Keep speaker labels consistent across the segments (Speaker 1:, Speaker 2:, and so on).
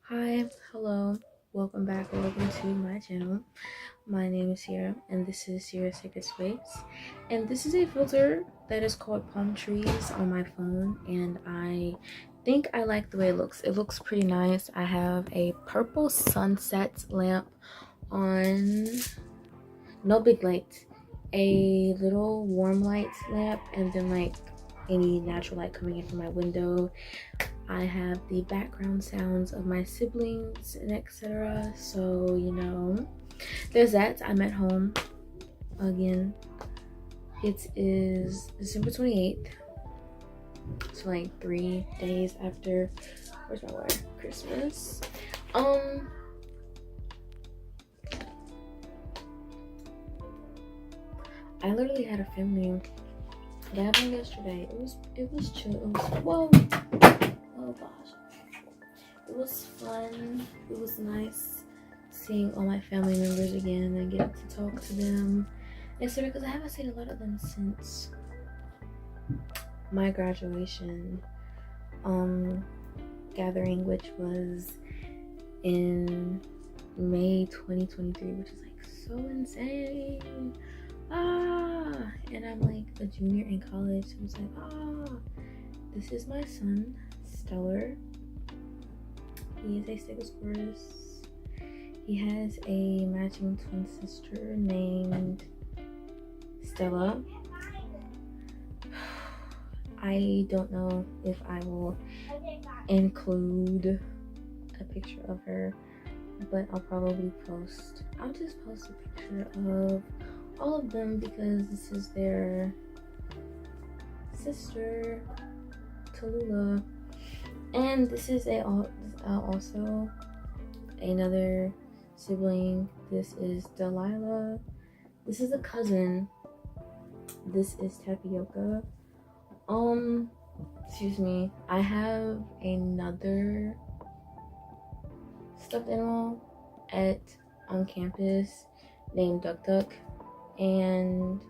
Speaker 1: Hi, hello, welcome back or welcome to my channel. My name is Sierra and this is Sierra's Sacred Space. And this is a filter that is called Palm Trees on my phone, and I think I like the way it looks. It looks pretty nice. I have a purple sunset lamp on, no big light, a little warm light lamp, and then like any natural light coming in from my window. I have the background sounds of my siblings and etc. So, there's that. I'm at home again. It is December 28th. So like 3 days after, where's my word? Christmas. I literally had a family gathering yesterday. It was chill. It was, whoa. Oh gosh. It was fun. It was nice seeing all my family members again and getting to talk to them, etc. Because I haven't seen a lot of them since my graduation gathering, which was in May 2023, which is like so insane. And I'm like a junior in college, so it's like, this is my son, Stellar. He is a Stegosaurus. He has a matching twin sister named Stella. I don't know if I will include a picture of her, but I'll probably I'll just post a picture of all of them because this is their sister, Tallulah. And this is also another sibling. This is Delilah. This is a cousin. This is Tapioca. Excuse me. I have another stuffed animal on campus named Duck, and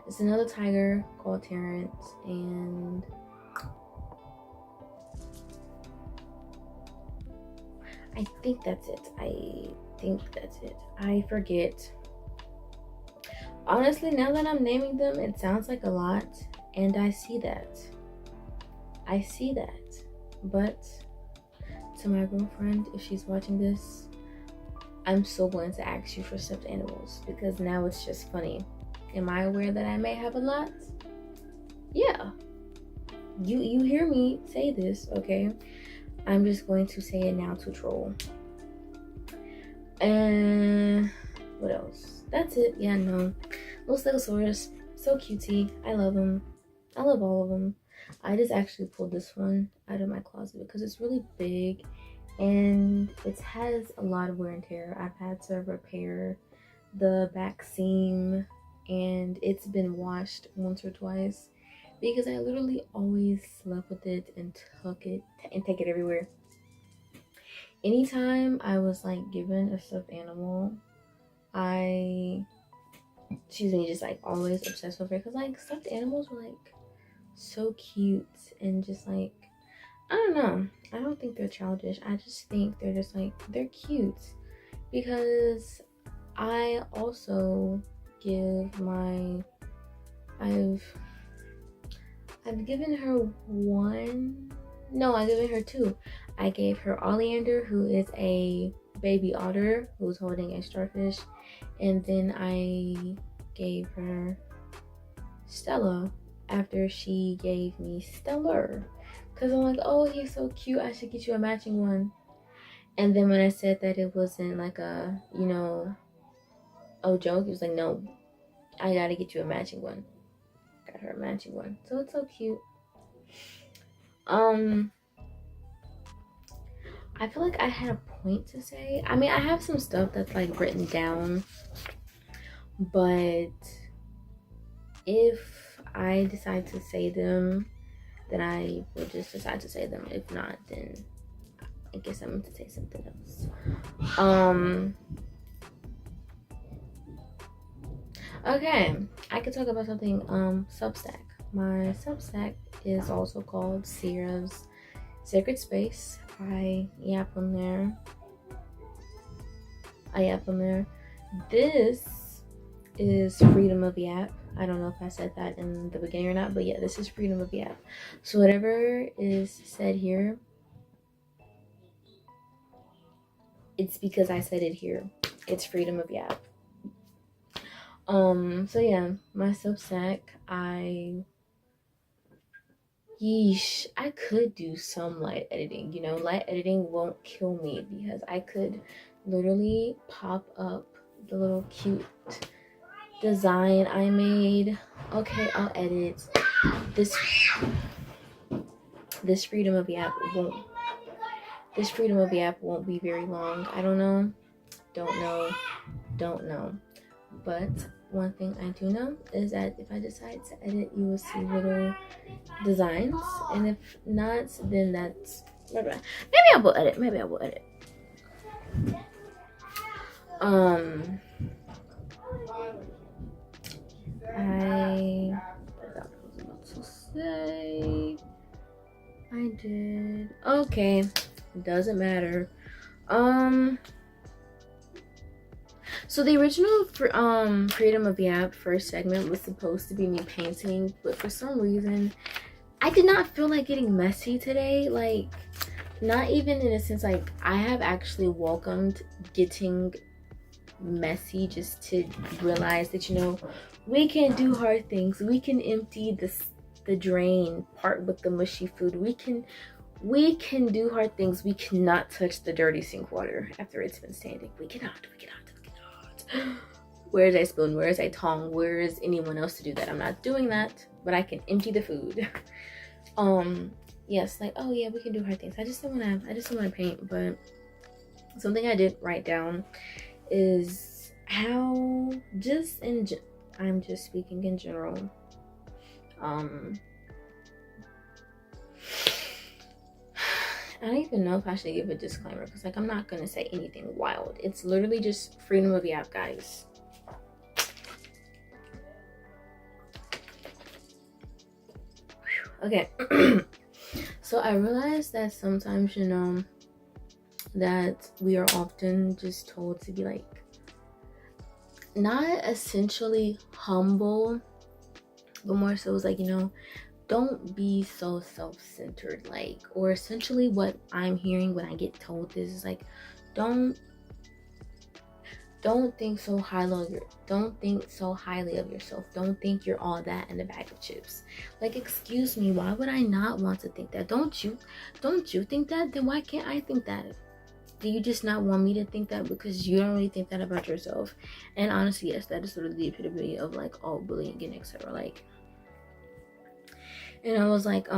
Speaker 1: it's another tiger called Terrence, and I think that's it. I forget. Honestly, now that I'm naming them, it sounds like a lot, and I see that. But to my girlfriend, if she's watching this, I'm so going to ask you for stuffed animals because now it's just funny. Am I aware that I may have a lot? Yeah. You hear me say this, okay? I'm just going to say it now to troll. And what else? That's it. Yeah, no. Little Stegosaurus, so cutesy. I love him. I love all of them. I just actually pulled this one out of my closet because it's really big and it has a lot of wear and tear. I've had to repair the back seam and it's been washed once or twice because I literally always slept with it and take it everywhere. Anytime I was like given a stuffed animal, just like always obsessed with it because like stuffed animals were like so cute and just like, I don't know. I don't think they're childish. I just think they're just like, they're cute because I also give I've given her one. No, I've given her two. I gave her Oleander, who is a baby otter who's holding a starfish, and then I gave her Stella after she gave me Stellar, because I'm like, oh, he's so cute, I should get you a matching one. And then when I said that it wasn't like a joke, he was like, no, I gotta get you a matching one. Got her a matching one, so it's so cute. I feel like I had a point to say. I mean, I have some stuff that's like written down, but if I decide to say them, then I will just decide to say them. If not, then I guess I'm going to say something else. Okay, I could talk about something. Substack. My Substack is also called Sierra's Sacred Space. I yap on there. This is freedom of yap. I don't know if I said that in the beginning or not, but yeah, this is freedom of yap. So whatever is said here, it's because I said it here. It's freedom of yap. So yeah, my Substack, I could do some light editing. You know, light editing won't kill me because I could literally pop up the little cute design I made. Okay, I'll edit this. This freedom of yap won't be very long. I don't know. But one thing I do know is that if I decide to edit, you will see little designs, and if not, then that's maybe I will edit. I forgot what I was about to say. I did. Okay, doesn't matter. So the original freedom of yap first segment was supposed to be me painting, but for some reason I did not feel like getting messy today. Like, not even in a sense, like I have actually welcomed getting messy just to realize that, you know, we can do hard things. We can empty the drain, part with the mushy food. We can do hard things. We cannot touch the dirty sink water after it's been standing. We cannot. Where is a spoon? Where is a tongue? Where is anyone else to do that? I'm not doing that, but I can empty the food. Yes, like, oh yeah, we can do hard things. I just don't want to paint. But something I did write down is how I'm just speaking in general. I don't even know if I should give a disclaimer because, like, I'm not gonna say anything wild. It's literally just freedom of yap, guys. Okay. So I realized that sometimes, you know, that we are often just told to be like, not essentially humble, but more so it's like, you know, don't be so self-centered. Like, or essentially what I'm hearing when I get told this is like, don't think so highly of yourself. Don't think you're all that in a bag of chips. Like, excuse me, why would I not want to think that? Don't you think that? Then why can't I think that? Do you just not want me to think that because you don't really think that about yourself? And honestly, yes, that is sort of the epitome of like all bullying and etc. Like, and I was like,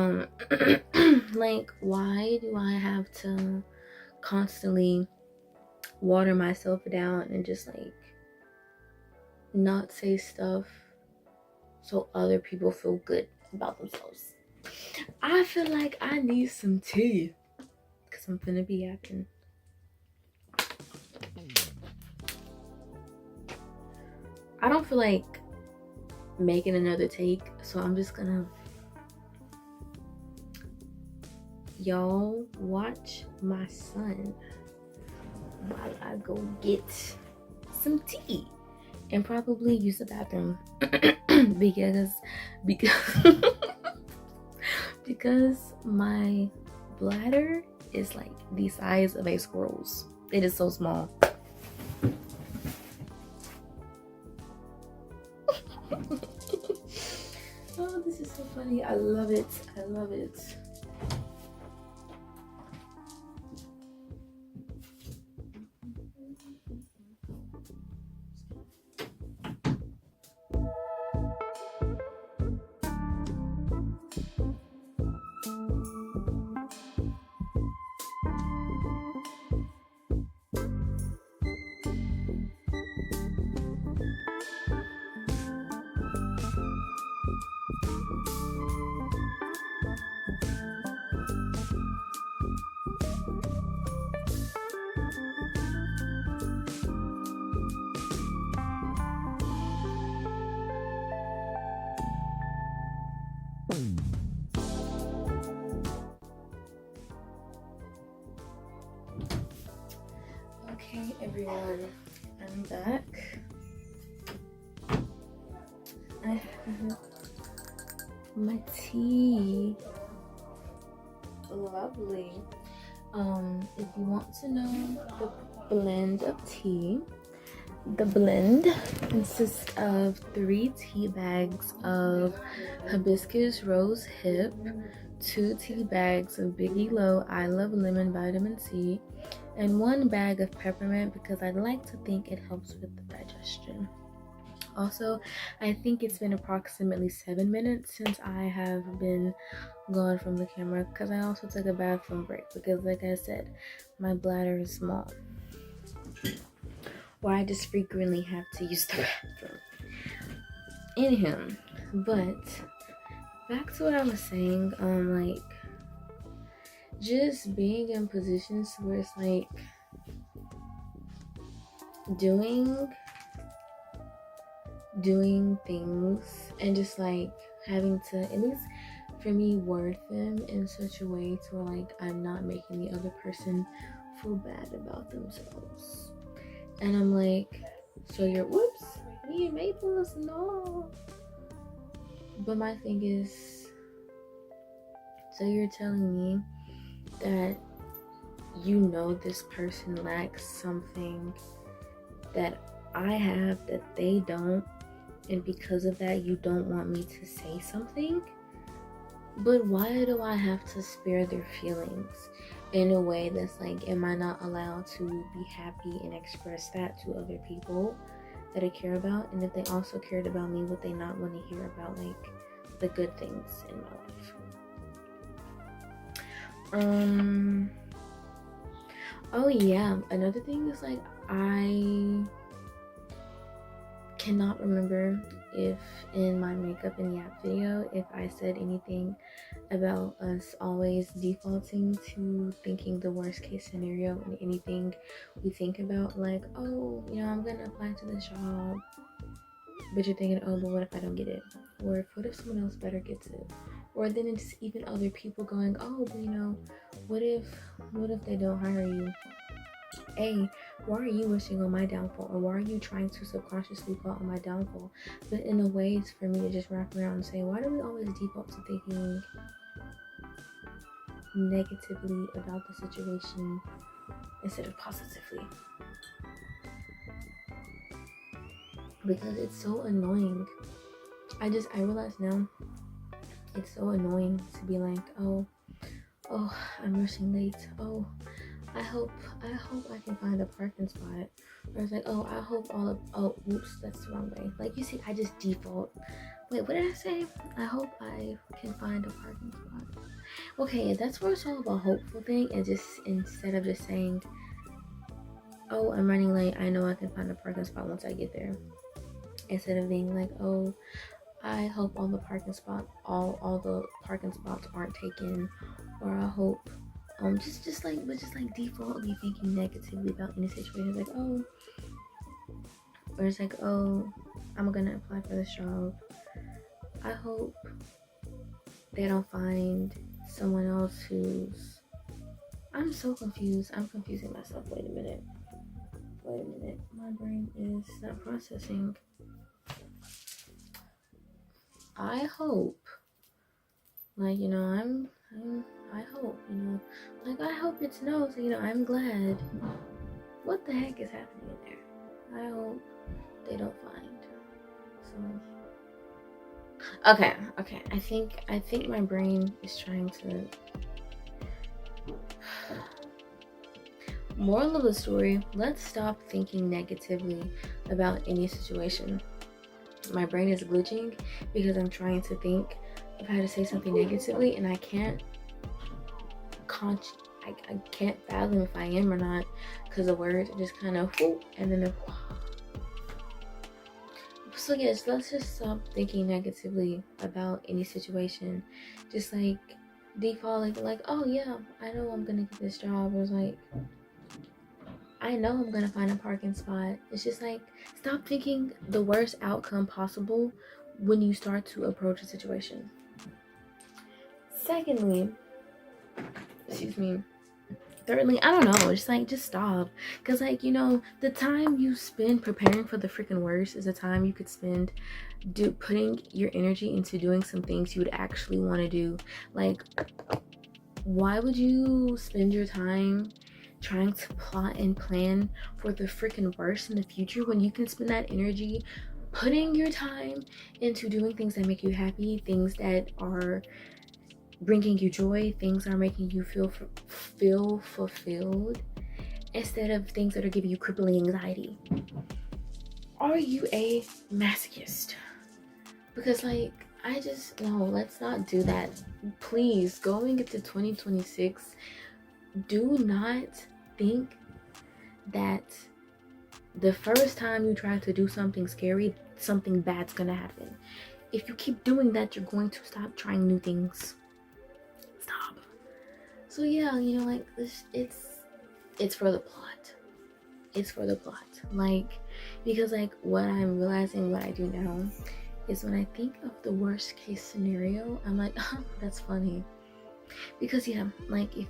Speaker 1: like, why do I have to constantly water myself down and just like not say stuff so other people feel good about themselves? I feel like I need some tea because I'm gonna be yapping. I don't feel like making another take, so I'm just gonna, y'all watch my son while I go get some tea and probably use the bathroom because my bladder is like the size of a squirrel's. It is so small. Oh, this is so funny. I love it. Okay, everyone, I'm back. I have my tea. Lovely. If you want to know the blend of tea, the blend consists of 3 tea bags of hibiscus rose hip, 2 tea bags of Biggie Low I Love Lemon Vitamin C, and 1 bag of peppermint because I like to think it helps with the digestion. Also, I think it's been approximately 7 minutes since I have been gone from the camera because I also took a bathroom break because, like I said, my bladder is small, or I just frequently have to use the bathroom. Anywho, but back to what I was saying, like just being in positions where it's like doing things and just like having to, at least for me, word them in such a way to where like I'm not making the other person feel bad about themselves. And I'm like, so you're, whoops, me and Maples, no. But my thing is, so you're telling me that you know this person lacks something that I have that they don't, and because of that you don't want me to say something? But why do I have to spare their feelings in a way that's like, am I not allowed to be happy and express that to other people that I care about? And if they also cared about me, would they not want to hear about like the good things in my life? Oh yeah, another thing is like, I cannot remember if in my makeup and yap video if I said anything about us always defaulting to thinking the worst case scenario in anything we think about, like, oh, you know, I'm gonna apply to this job, but you're thinking, oh, but what if I don't get it? Or what if someone else better gets it? Or then it's even other people going, oh, but you know, what if they don't hire you? A, why are you wishing on my downfall? Or why are you trying to subconsciously plot on my downfall? But in a way, it's for me to just wrap around and say, why do we always default to thinking negatively about the situation instead of positively? Because it's so annoying. I realize now it's so annoying to be like, oh, I'm rushing late. Oh, I hope I can find a parking spot. Or it's like, oh, I hope oops, that's the wrong way. Like, you see, I just default. Wait, what did I say? I hope I can find a parking spot. Okay, that's where it's all about hopeful thing, and just instead of just saying, oh, I'm running late, I know I can find a parking spot once I get there. Instead of being like, oh, I hope all the parking spots aren't taken, or I hope just like defaultly thinking negatively about any situation, like, oh, or it's like, oh, I'm gonna apply for this job, I hope they don't find someone else who's, I'm so confused, I'm confusing myself. Wait a minute, my brain is not processing. I hope, like, you know, I hope, you know, like, I hope it snows, you know, I'm glad. What the heck is happening in there? I hope they don't find someone. Okay. I think my brain is trying to. Moral of the story, let's stop thinking negatively about any situation. My brain is glitching because I'm trying to think of how to say something negatively, and I can't I can't fathom if I am or not, because the words just kind of whoop, and then so yes, let's just stop thinking negatively about any situation. Just like default, like, oh yeah, I know I'm gonna get this job. Or it's like, I know I'm gonna find a parking spot. It's just like, stop thinking the worst outcome possible when you start to approach a situation. Secondly, excuse me, thirdly, I don't know, just stop. Because like, you know, the time you spend preparing for the freaking worst is the time you could spend putting your energy into doing some things you would actually want to do. Like, why would you spend your time trying to plot and plan for the freaking worst in the future when you can spend that energy putting your time into doing things that make you happy, things that are bringing you joy, things that are making you feel fulfilled, instead of things that are giving you crippling anxiety? Are you a masochist? Because like, I just, no, let's not do that. Please, going into 2026, do not think that the first time you try to do something scary, something bad's gonna happen. If you keep doing that, you're going to stop trying new things. Stop. So yeah, you know, like this, it's for the plot. It's for the plot. Like, because like what I'm realizing, what I do now, is when I think of the worst case scenario, I'm like, oh, that's funny. Because yeah, like, if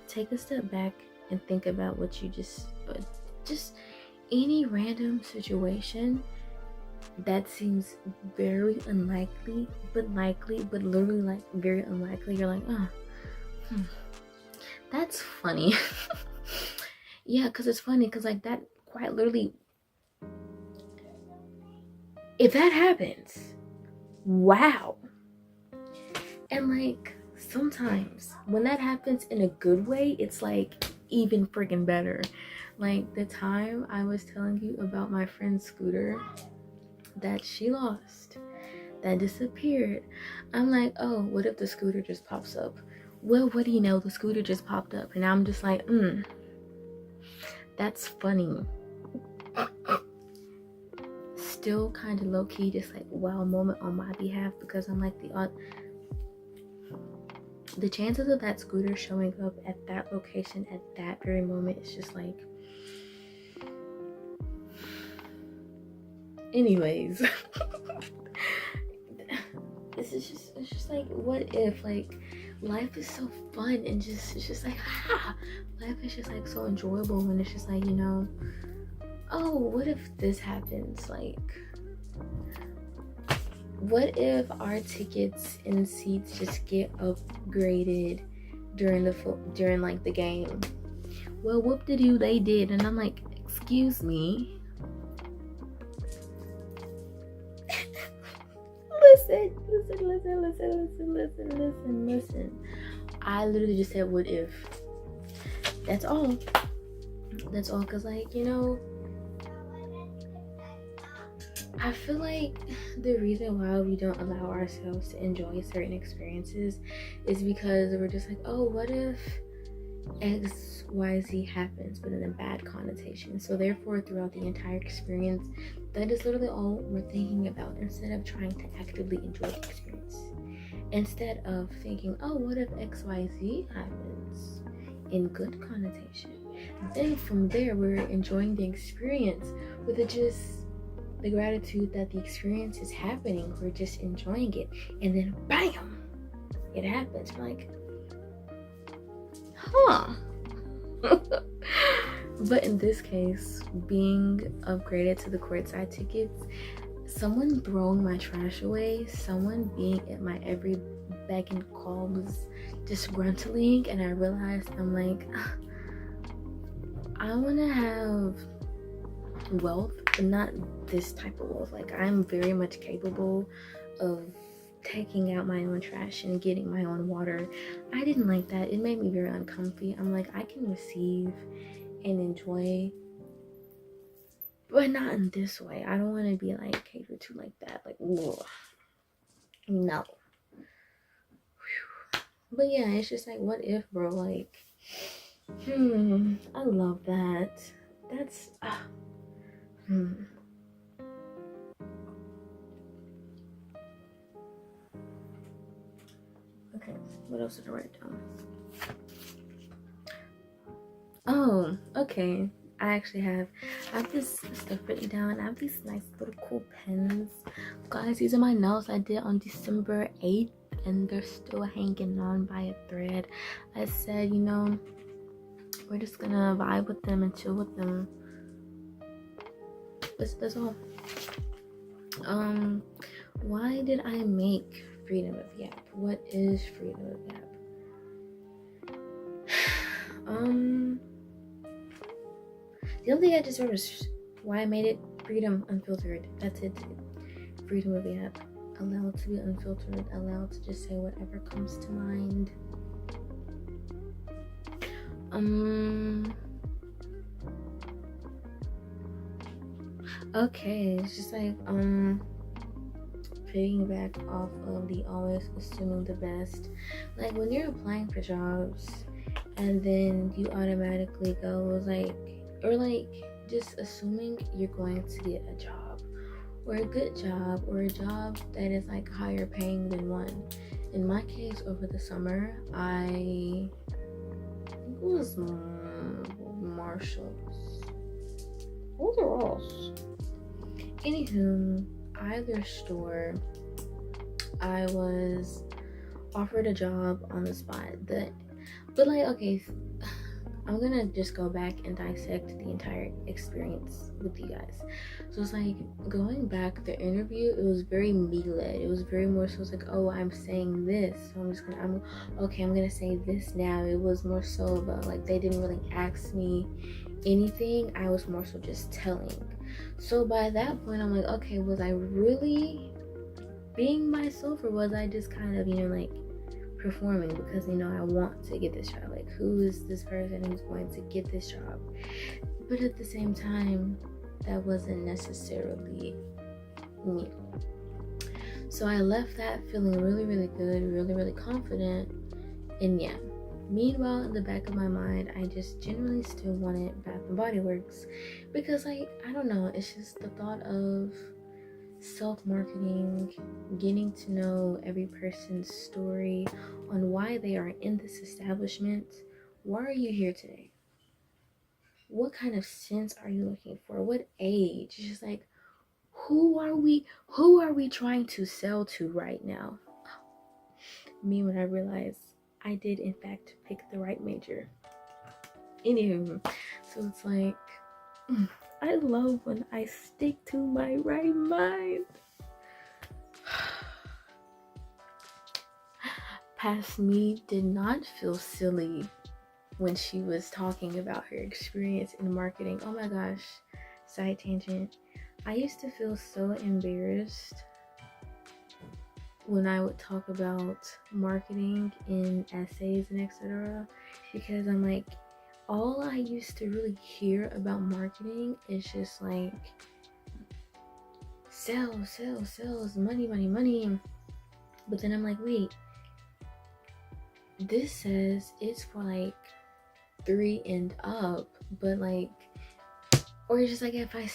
Speaker 1: take a step back and think about what you just any random situation that seems very unlikely, but literally like very unlikely, you're like, oh, that's funny. Yeah, because it's funny, because like that quite literally, if that happens, wow. And like, sometimes when that happens in a good way, it's like even freaking better. Like the time I was telling you about my friend's scooter that she lost, that disappeared, I'm like, oh, what if the scooter just pops up? Well, what do you know, the scooter just popped up, and I'm just like, that's funny. Still kind of low-key, just like wow moment on my behalf, because I'm like, the chances of that scooter showing up at that location at that very moment is just like, anyways. It's just like, what if, like, life is so fun and it's just like, life is just like so enjoyable when it's just like, you know, oh, what if this happens? Like, what if our tickets and seats just get upgraded during like the game? Well, whoop-de-doo, they did. And I'm like, excuse me. Listen. I literally just said, what if? That's all. Because like, you know, I feel like the reason why we don't allow ourselves to enjoy certain experiences is because we're just like, oh, what if XYZ happens, but in a bad connotation? So therefore, throughout the entire experience, that is literally all we're thinking about, instead of trying to actively enjoy the experience. Instead of thinking, oh, what if XYZ happens in good connotation? Then from there, we're enjoying the experience with just the gratitude that the experience is happening. We're just enjoying it, and then bam, it happens. We're like, huh. But in this case, being upgraded to the courtside tickets, someone throwing my trash away, someone being at my every beck and call was disgruntling, and I realized, I'm like, I want to have wealth, but not this type of wealth. Like, I'm very much capable of taking out my own trash and getting my own water. I didn't like that. It made me very uncomfy. I'm like, I can receive and enjoy, but not in this way. I don't want to be like catered to like that. Like, ugh. No. Whew. But yeah, it's just like, what if, bro? Like, I love that. That's okay, what else did I write down? Oh, okay. I have this stuff written down. I have these nice little cool pens. Guys, these are my nails I did on December 8th. and they're still hanging on by a thread. I said, you know, we're just gonna vibe with them and chill with them. That's all. Why did I make freedom of Yap? What is freedom of Yap? The only thing I just remember is why I made it freedom unfiltered. That's it. Freedom of Yap. Allowed to be unfiltered. Allowed to just say whatever comes to mind. Okay, it's just like piggyback off of the always assuming the best. Like when you're applying for jobs and then you automatically go like, or like just assuming you're going to get a job or a good job or a job that is like higher paying than one. In my case, over the summer, I think it was Marshalls. What was it, Ross? Anywho, either store, I was offered a job on the spot. But like, okay, I'm gonna just go back and dissect the entire experience with you guys. So it's like going back, the interview, it was very me-led. It was very more so it's like, oh, I'm saying this, so I'm gonna say this now. It was more so about like they didn't really ask me anything. I was more so just telling. So by that point, I'm like, okay, was I really being myself, or was I just kind of, you know, like performing because, you know, I want to get this job? Like, who is this person who's going to get this job? But at the same time, that wasn't necessarily me. So I left that feeling really, really good, really, really confident, and yeah. Meanwhile, in the back of my mind, I just genuinely still wanted Bath and Body Works because, like, I don't know, it's just the thought of self-marketing, getting to know every person's story on why they are in this establishment. Why are you here today? What kind of sense are you looking for? What age? It's just like, who are we trying to sell to right now? Me, when I realized I did in fact pick the right major. Anywho, so it's like, I love when I stick to my right mind. Past me did not feel silly when she was talking about her experience in marketing. Oh my gosh, side tangent. I used to feel so embarrassed when I would talk about marketing in essays and etc. because I'm like, all I used to really hear about marketing is just like sales, money. But then I'm like, wait, this says it's for like 3 and up, but like, or it's just like if I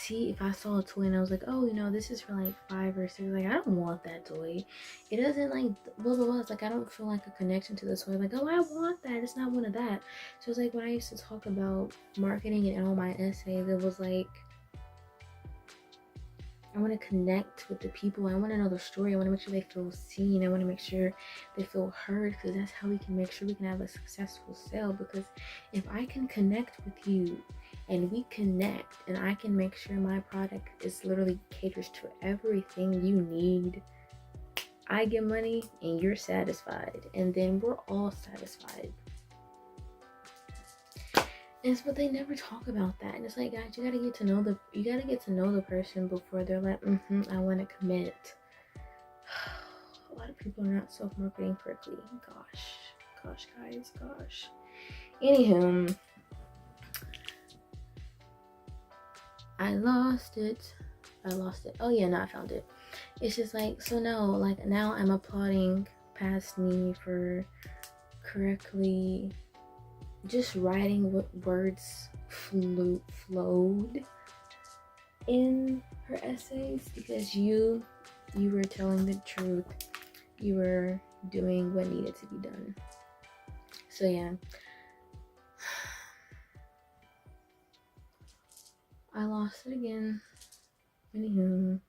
Speaker 1: saw a toy and I was like, oh, you know, this is for like 5 or 6, like I don't want that toy. It doesn't like blah blah blah. It's like I don't feel like a connection to the toy. Like, oh, I want that. It's not one of that. So it's like when I used to talk about marketing and all my essays, it was like I want to connect with the people. I want to know their story. I want to make sure they feel seen. I want to make sure they feel heard, because that's how we can make sure we can have a successful sale. Because if I can connect with you and we connect and I can make sure my product is literally caters to everything you need, I get money and you're satisfied, and then we're all satisfied. But they never talk about that, and it's like, guys, you gotta get to know the person before they're like, I want to commit. A lot of people are not self-marketing correctly. Gosh, guys. Anywho, I lost it. Oh yeah, no, I found it. It's just like, so no, like now I'm applauding past me for correctly just writing what words flowed in her essays, because you were telling the truth. You were doing what needed to be done. So yeah, I lost it again. Anywho,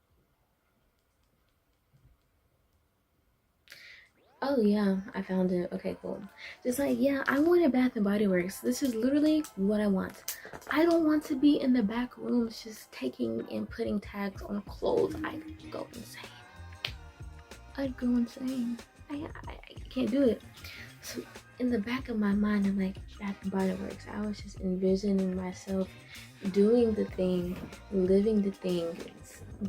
Speaker 1: Oh yeah, I found it. Okay, cool. Just like, yeah, I wanted Bath and Body Works. This is literally what I want. I don't want to be in the back rooms just taking and putting tags on clothes. I'd go insane. I'd go insane. I can't do it. So in the back of my mind, I'm like, Bath and Body Works. I was just envisioning myself doing the thing, living the thing.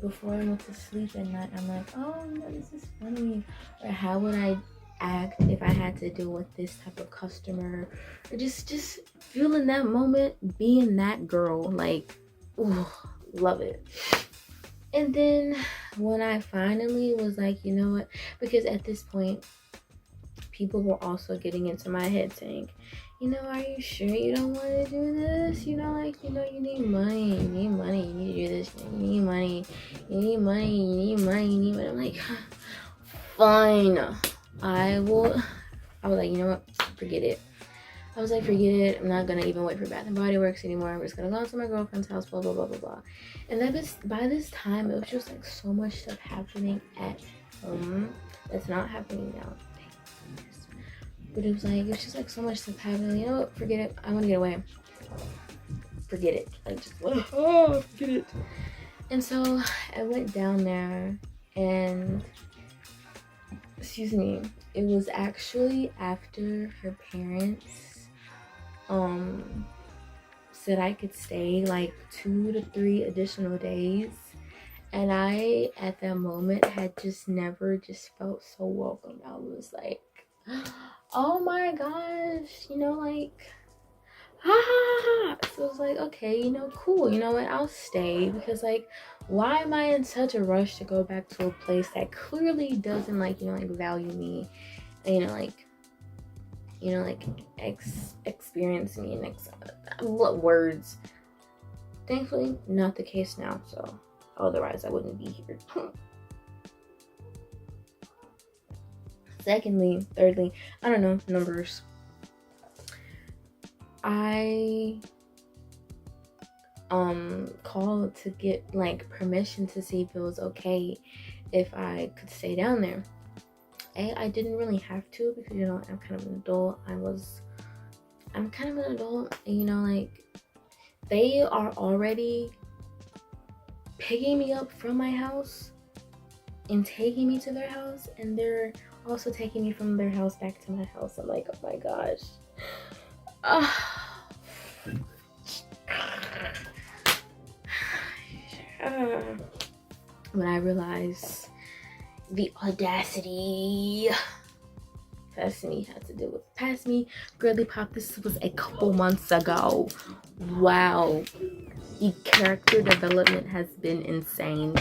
Speaker 1: Before I went to sleep at night, I'm like, oh no, this is funny. Or how would I act if I had to deal with this type of customer? Or just feeling that moment, being that girl. Like, ooh, love it. And then when I finally was like, you know what? Because at this point, people were also getting into my head saying, you know, are you sure you don't want to do this? You know, like, you know, you need money, you need money, you need to do this, you need money, you need money, you need money, you need money. I'm like, fine, I will. I was like, you know what, forget it. I was like, forget it. I'm not gonna even wait for Bath and Body Works anymore. I'm just gonna go to my girlfriend's house, blah blah blah blah blah. And that was, by this time, it was just like so much stuff happening at home that's not happening now. But it was like, it's just like so much stuff happening. You know what? Forget it. I want to get away. Forget it. Like, just, oh, forget it. And so I went down there and, excuse me, it was actually after her parents said I could stay like 2 to 3 additional days. And I, at that moment, had just never just felt so welcome. I was like, oh my gosh, you know, like, ha ha ha. So it was like, okay, you know, cool, you know what, I'll stay, because like, why am I in such a rush to go back to a place that clearly doesn't, like, you know, like, value me, and, you know, like experience me, and what words. Thankfully, not the case now, so otherwise I wouldn't be here. Thirdly, I don't know, numbers. I called to get like permission to see if it was okay if I could stay down there. I didn't really have to, because, you know, I'm kind of an adult. I'm kind of an adult, and, you know, like, they are already picking me up from my house and taking me to their house, and they're also taking me from their house back to my house. I'm like, oh my gosh. When I realized the audacity, past me had to deal with past me girly pop. This was a couple months ago. Wow, the character development has been insane.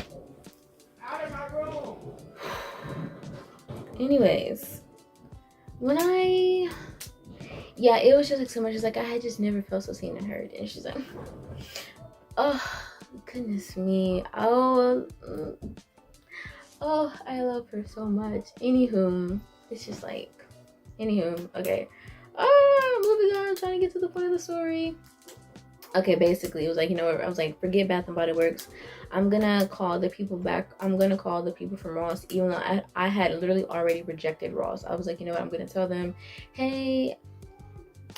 Speaker 1: Anyways, when it was just like so much. It's like I had just never felt so seen and heard. And she's like, oh goodness me, oh, I love her so much. Anywho, it's just like, okay. Moving on, trying to get to the point of the story. Okay, basically, it was like, you know what, I was like, forget Bath and Body Works. I'm gonna call the people back. I'm gonna call the people from Ross, even though I had literally already rejected Ross. I was like, you know what, I'm gonna tell them, hey,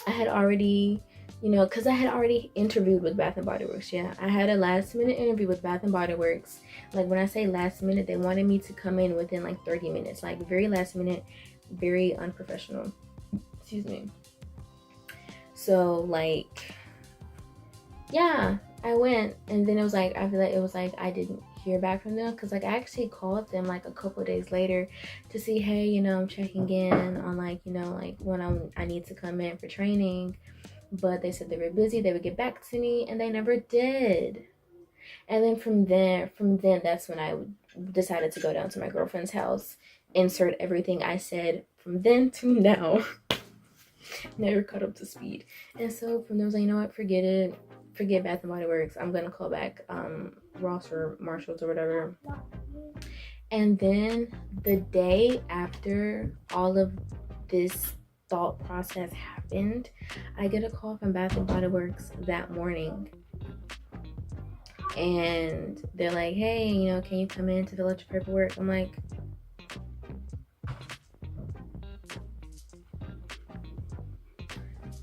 Speaker 1: I had already, you know, because I had already interviewed with Bath and Body Works. Yeah, I had a last minute interview with Bath and Body Works. Like, when I say last minute, they wanted me to come in within like 30 minutes. Like, very last minute, very unprofessional. Excuse me. So, like, yeah, I went, and then it was like, after that, it was like I didn't hear back from them, because like I actually called them like a couple days later to see, hey, you know, I'm checking in on, like, you know, like, when I need to come in for training. But they said they were busy, they would get back to me, and they never did. And then from then, that's when I decided to go down to my girlfriend's house. Insert everything I said from then to now. Never caught up to speed. And so from there, I was like, you know what, forget it. Forget Bath and Body Works. I'm gonna call back Ross or Marshalls or whatever. And then the day after all of this thought process happened, I get a call from Bath and Body Works that morning, and they're like, hey, you know, can you come in to fill out your paperwork? I'm like,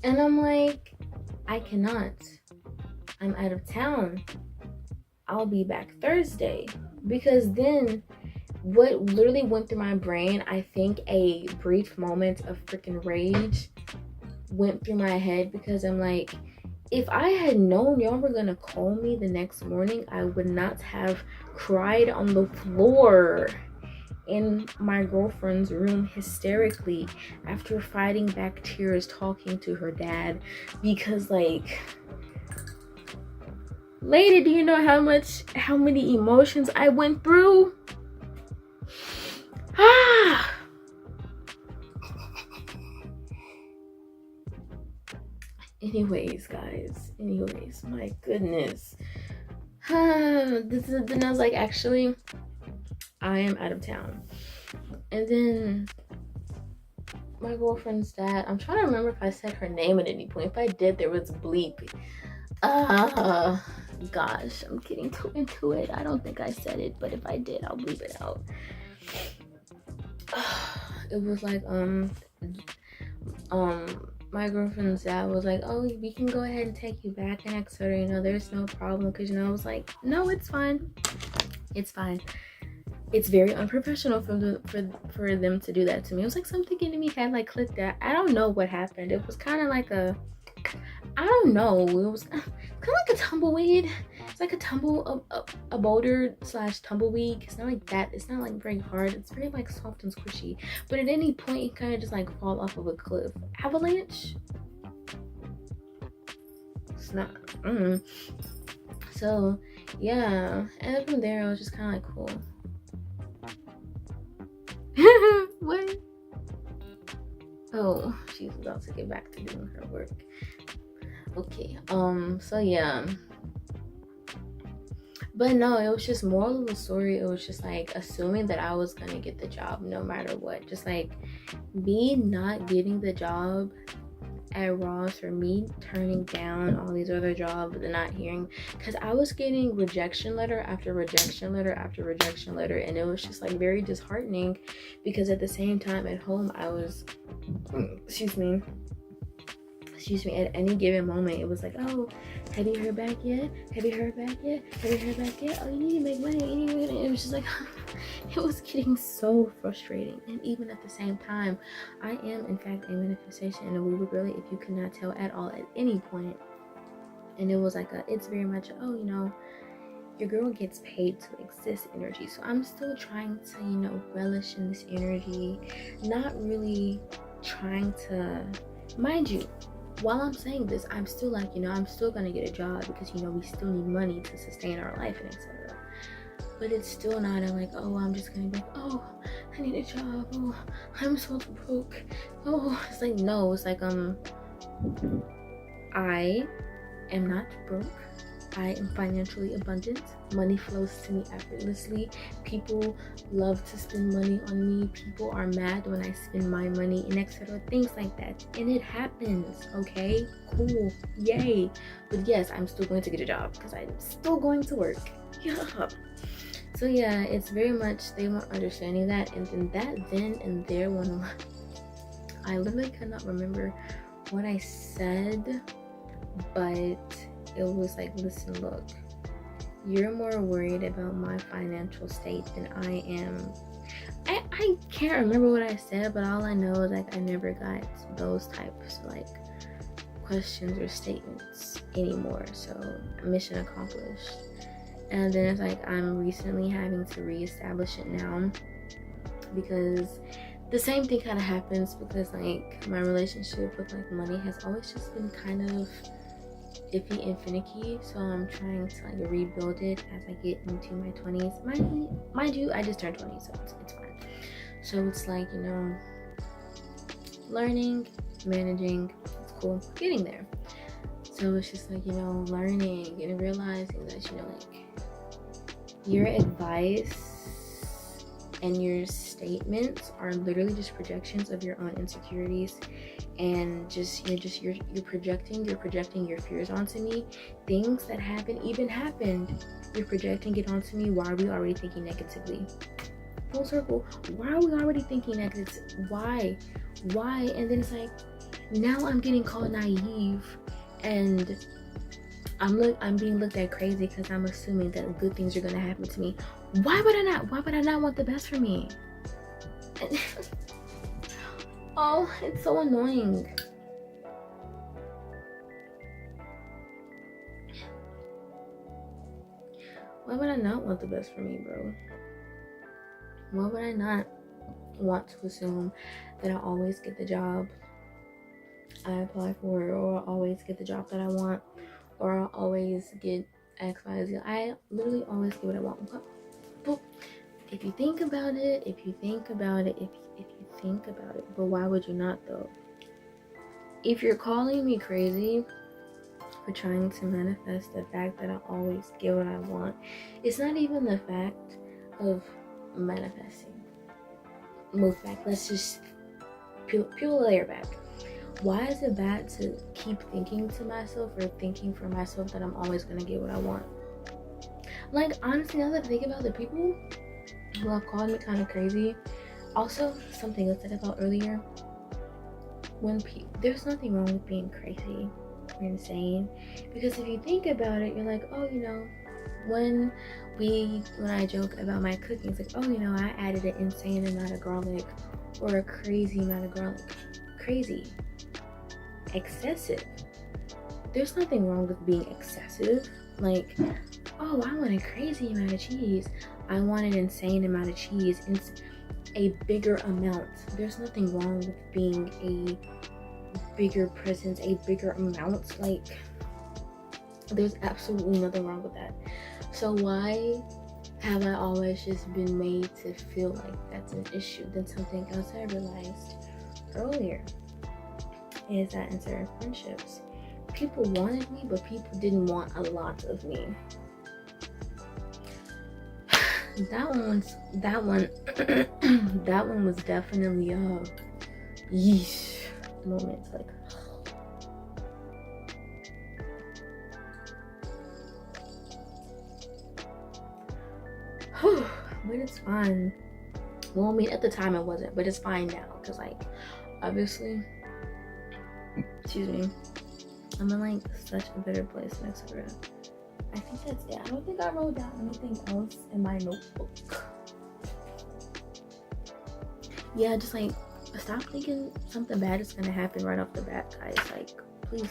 Speaker 1: And I'm like, I cannot. I'm out of town. I'll be back Thursday. Because then what literally went through my brain, I think a brief moment of freaking rage went through my head, because I'm like, if I had known y'all were gonna call me the next morning, I would not have cried on the floor in my girlfriend's room hysterically after fighting back tears talking to her dad, because like, lady, do you know how many emotions I went through? Anyways, guys, my goodness. Then I was like, actually, I am out of town. And then my girlfriend's dad, I'm trying to remember if I said her name at any point. If I did, there was bleep. Gosh, I'm getting too into it. I don't think I said it, but if I did, I'll bleep it out. It was like, my girlfriend's dad was like, oh, we can go ahead and take you back and etc. You know, there's no problem. Because, you know, I was like, no, it's fine. It's fine. It's very unprofessional for them to do that to me. It was like something in me had like clicked that. I don't know what happened. It was kind of like I don't know. It was kind of like a tumbleweed. It's like a boulder / tumbleweed. It's not like that. It's not like very hard. It's very like soft and squishy. But at any point, it kind of just like fall off of a cliff. Avalanche? It's not. So yeah, and from there, I was just kind of like, cool. What? Oh, she's about to get back to doing her work. Okay, so yeah. But no, it was just moral of the story. It was just like assuming that I was gonna get the job no matter what. Just like me not getting the job at Ross, or me turning down all these other jobs and not hearing, because I was getting rejection letter after rejection letter after rejection letter, and it was just like very disheartening, because at the same time at home I was excuse me, at any given moment it was like, oh, have you heard back yet? Have you heard back yet? Have you heard back yet? Oh, you need to make money. It was just like it was getting so frustrating. And even at the same time, I am in fact a manifestation and a woo girly, if you cannot tell at all at any point. And it was like it's very much, oh, you know, your girl gets paid to exist energy. So I'm still trying to, you know, relish in this energy, not really trying to, mind you, while I'm saying this, I'm still like, you know, I'm still gonna get a job, because, you know, we still need money to sustain our life and etc. But it's still not like, oh, I'm just gonna be like, oh, I need a job, oh, I'm so broke, oh. It's like, no, it's like, I am not broke. I am financially abundant. Money flows to me effortlessly. People love to spend money on me. People are mad when I spend my money and etc. Things like that. And it happens, okay? Cool. Yay. But yes, I'm still going to get a job, because I'm still going to work. Yeah. So yeah, it's very much they weren't understanding that. And then and there, when I literally could not remember what I said, but it was like, listen, look, you're more worried about my financial state than I am. I can't remember what I said, but all I know is like I never got those types of like questions or statements anymore. So mission accomplished. And then it's like I'm recently having to reestablish it now, because the same thing kind of happens, because like my relationship with like money has always just been kind of iffy and finicky. So I'm trying to like rebuild it as I get into my 20s. Mind you, I just turned 20, so it's fine. So it's like, you know, learning, managing, it's cool, getting there. So it's just like, you know, learning and realizing that, you know, like your advice and your statements are literally just projections of your own insecurities, and you're projecting your fears onto me. Things that happened you're projecting it onto me. Why are we already thinking negatively? Full circle. Why are we already thinking negative? Why? And then it's like, Now I'm getting called naive, and I'm being looked at crazy because I'm assuming that good things are gonna happen to me. Why would I not want the best for me? Oh, it's so annoying. Why would I not want the best for me, bro? Why would I not want to assume that I always get the job I apply for, or I always get the job that I want, or I always get X, Y, Z? I literally always get what I want. But if you think about it, if you think about it, but why would you not though? If you're calling me crazy for trying to manifest the fact that I always get what I want, it's not even the fact of manifesting. Move back. Let's just peel a layer back. Why is it bad to keep thinking to myself or thinking for myself that I'm always gonna get what I want? Like, honestly, now that I think about the people who have called me kind of crazy, also something else that I thought earlier, there's nothing wrong with being crazy or insane, because if you think about it, you're like, oh, you know, when I joke about my cooking, it's like, oh, you know, I added an insane amount of garlic or a crazy amount of garlic. Crazy, excessive. There's nothing wrong with being excessive. Like, oh, I want a crazy amount of cheese, I want an insane amount of cheese, a bigger amount. There's nothing wrong with being a bigger presence, a bigger amount. Like, there's absolutely nothing wrong with that. So why have I always just been made to feel like that's an issue? Then something else I realized earlier is that in certain friendships, people wanted me, but people didn't want a lot of me. That one was definitely a yeesh moment. Like, but it's fine. Well, I mean, at the time it wasn't, but it's fine now, because, like, obviously, excuse me, I'm in like such a better place next to her. I think that's it. I don't think I wrote down anything else in my notebook. Yeah, just like, stop thinking something bad is gonna happen right off the bat, guys. Like, please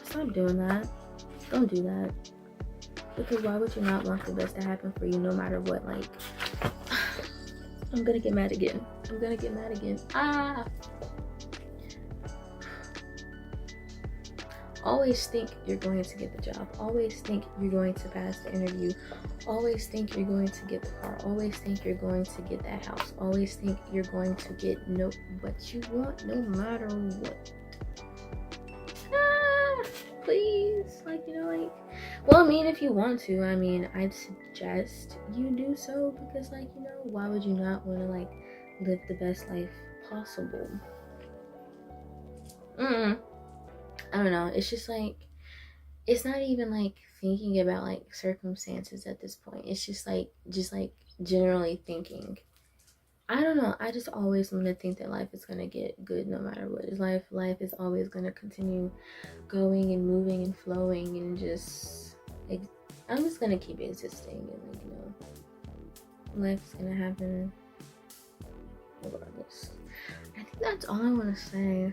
Speaker 1: stop doing that. Don't do that. Because why would you not want the best to happen for you no matter what? Like, I'm gonna get mad again. Ah! Always think you're going to get the job. Always think you're going to pass the interview. Always think you're going to get the car. Always think you're going to get that house. Always think you're going to get what you want no matter what. Please, like, you know, like, well, I mean, if you want to, I mean, I'd suggest you do so, because, like, you know, why would you not want to, like, live the best life possible? I don't know. It's just like, it's not even like thinking about like circumstances at this point. It's just like generally thinking. I don't know. I just always want to think that life is gonna get good no matter what. Life is always gonna continue going and moving and flowing, and just like, I'm just gonna keep existing, and, like, you know, life's gonna happen regardless. I think that's all I want to say.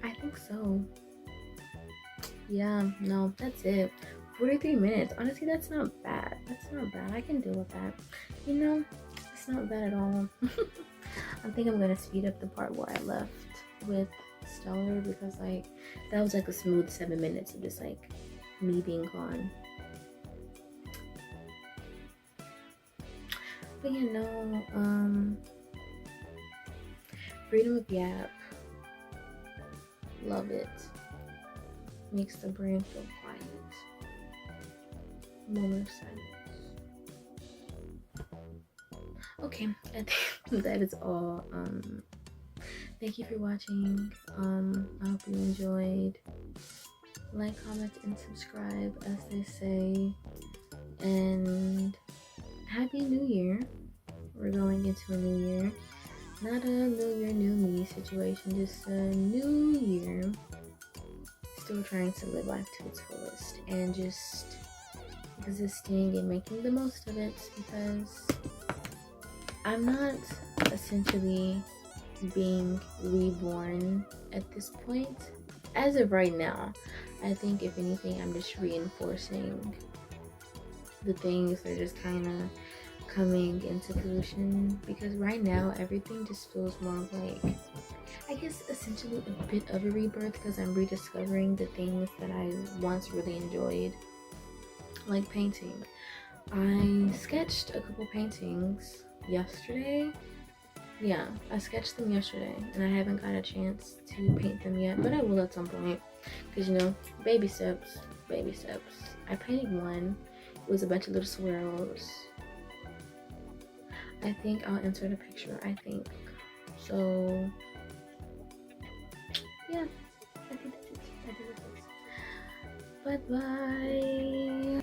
Speaker 1: I think so. Yeah, no, that's it. 43 minutes. Honestly, that's not bad. I can deal with that. You know, it's not bad at all. I think I'm gonna speed up the part where I left with Stellar, because, like, that was like a smooth 7 minutes of just like me being gone. But you know, freedom of yap. Love it. Makes the brain feel quiet. Moment of silence. Okay, I think that is all. Thank you for watching. I hope you enjoyed. Like, comment, and subscribe, as they say. And Happy New Year. We're going into a new year. Not a new year, new me situation, just a new year. Still trying to live life to its fullest and just existing and making the most of it, because I'm not essentially being reborn at this point. As of right now, I think if anything, I'm just reinforcing the things that are just kind of coming into fruition, because right now everything just feels more like, I guess, essentially a bit of a rebirth, because I'm rediscovering the things that I once really enjoyed, like painting. I sketched a couple paintings yesterday. Yeah, I sketched them yesterday and I haven't got a chance to paint them yet, but I will at some point, because baby steps, baby steps. I painted one. It was a bunch of little swirls. I think I'll insert a picture, I think. So yeah, I think that's it. Bye bye.